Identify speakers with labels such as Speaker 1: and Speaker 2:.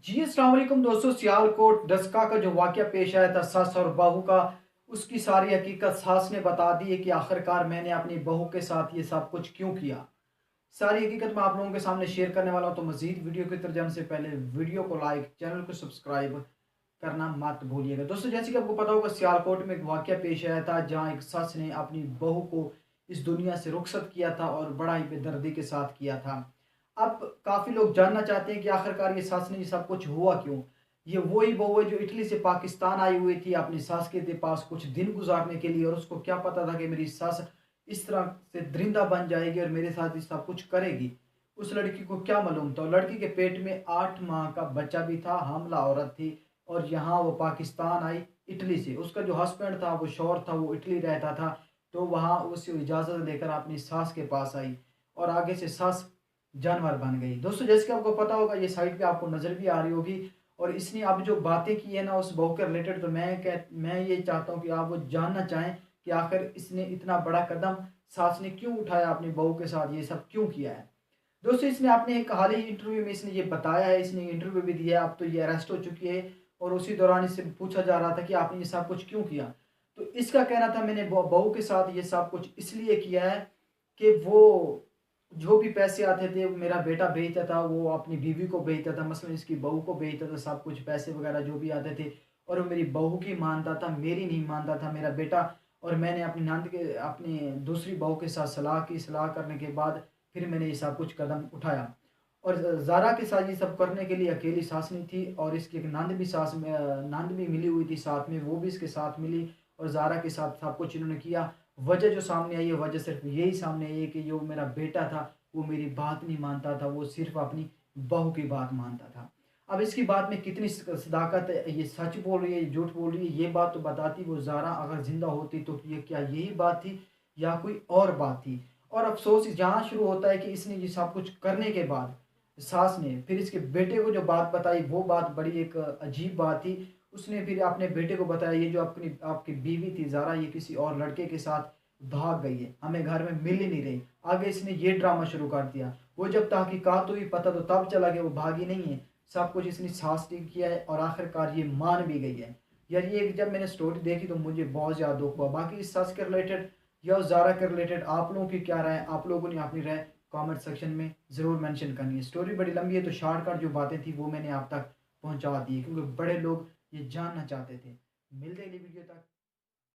Speaker 1: जी अस्सलाम वालेकुम दोस्तों। सियालकोट डस्का का जो वाकया पेश आया था सस और बहू का, उसकी सारी हकीकत सास ने बता दी है कि आखिरकार मैंने अपनी बहू के साथ ये सब कुछ क्यों किया। सारी हकीकत मैं आप लोगों के सामने शेयर करने वाला हूं, तो मजीद वीडियो की तरफ जाने से पहले वीडियो को लाइक, चैनल को सब्सक्राइब करना मत भूलिएगा। दोस्तों, जैसे कि आपको पता होगा, सियालकोट में एक वाकया पेश आया था जहां एक सस ने अपनी बहू को इस दुनिया से रुखसत किया था और बड़ा ही बेदर्दी के साथ किया था। अब काफ़ी लोग जानना चाहते हैं कि आखिरकार ये सस ने ये सब कुछ हुआ क्यों। ये वही बहू है जो इटली से पाकिस्तान आई हुई थी अपनी सास के पास कुछ दिन गुजारने के लिए, और उसको क्या पता था कि मेरी सास इस तरह से दरिंदा बन जाएगी और मेरे साथ ये सब कुछ करेगी। उस लड़की को क्या मालूम था, लड़की के पेट में 8 माह का बच्चा भी था, हमला औरत थी। और यहाँ वो पाकिस्तान आई इटली से। उसका जो हस्बैंड था, वो शौहर था, वो इटली रहता था। तो वहाँ उसे इजाज़त लेकर अपनी सास के पास आई और आगे से सास जानवर बन गई। दोस्तों, जैसे कि आपको पता होगा, ये साइड पे आपको नज़र भी आ रही होगी। और इसने अब जो बातें की है ना उस बहू के रिलेटेड, तो मैं ये चाहता हूँ कि आप वो जानना चाहें कि आखिर इसने इतना बड़ा कदम सास ने क्यों उठाया, अपनी बहू के साथ ये सब क्यों किया है। दोस्तों, इसने अपने एक हाल ही इंटरव्यू में इसने ये बताया है, इसने इंटरव्यू भी दिया है। अब तो ये अरेस्ट हो चुकी है और उसी दौरान इससे पूछा जा रहा था कि आपने ये सब कुछ क्यों किया। तो इसका कहना था, मैंने बहू के साथ ये सब कुछ इसलिए किया है कि वो जो भी पैसे आते थे वो मेरा बेटा भेजता था, वो अपनी बीवी को भेजता था, मसलन इसकी बहू को भेजता था, सब कुछ पैसे वगैरह जो भी आते थे। और वो मेरी बहू की मानता था, मेरी नहीं मानता था मेरा बेटा। और मैंने अपनी नंद के अपनी दूसरी बहू के साथ सलाह की, सलाह करने के बाद फिर मैंने ये सब कुछ कदम उठाया। और ज़ारा के साथ ये सब करने के लिए अकेली सास नहीं थी, और इसकी एक नंद भी सास में नंद भी मिली हुई थी साथ में, वो भी इसके साथ मिली। और ज़ारा के साथ सब कुछ इन्होंने किया। वजह जो सामने आई है, वजह सिर्फ यही सामने आई है कि जो मेरा बेटा था वो मेरी बात नहीं मानता था, वो सिर्फ अपनी बहू की बात मानता था। अब इसकी बात में कितनी सदाकत है, ये सच बोल रही है, ये झूठ बोल रही है, ये बात तो बताती वो ज़ारा अगर ज़िंदा होती तो ये क्या यही बात थी या कोई और बात थी। और अफ़सोस यहाँ शुरू होता है कि इसने ये सब कुछ करने के बाद सास ने फिर इसके बेटे को जो बात बताई, वो बात बड़ी एक अजीब बात थी। उसने फिर अपने बेटे को बताया, ये जो अपनी आपकी बीवी थी ज़ारा, ये किसी और लड़के के साथ भाग गई है, हमें घर में मिल ही नहीं रही। आगे इसने ये ड्रामा शुरू कर दिया। वो जब तहकीकात हुई, पता तो तब चला कि वो भागी नहीं है। सब कुछ इसने सास ने किया है और आखिरकार ये मान भी गई है। यार, ये जब मैंने स्टोरी देखी तो मुझे बहुत ज़्यादा दुख हुआ। बाकी इस सस के रिलेटेड या उस ज़ारा के रिलेटेड आप लोगों की क्या राय है? आप लोगों ने अपनी राय कमेंट सेक्शन में ज़रूर मेंशन करनी है। स्टोरी बड़ी लंबी है, तो शॉर्टकट जो बातें थी वो मैंने आप तक पहुंचा दी, क्योंकि बड़े लोग ये जानना चाहते थे। मिलते अगली वीडियो तक।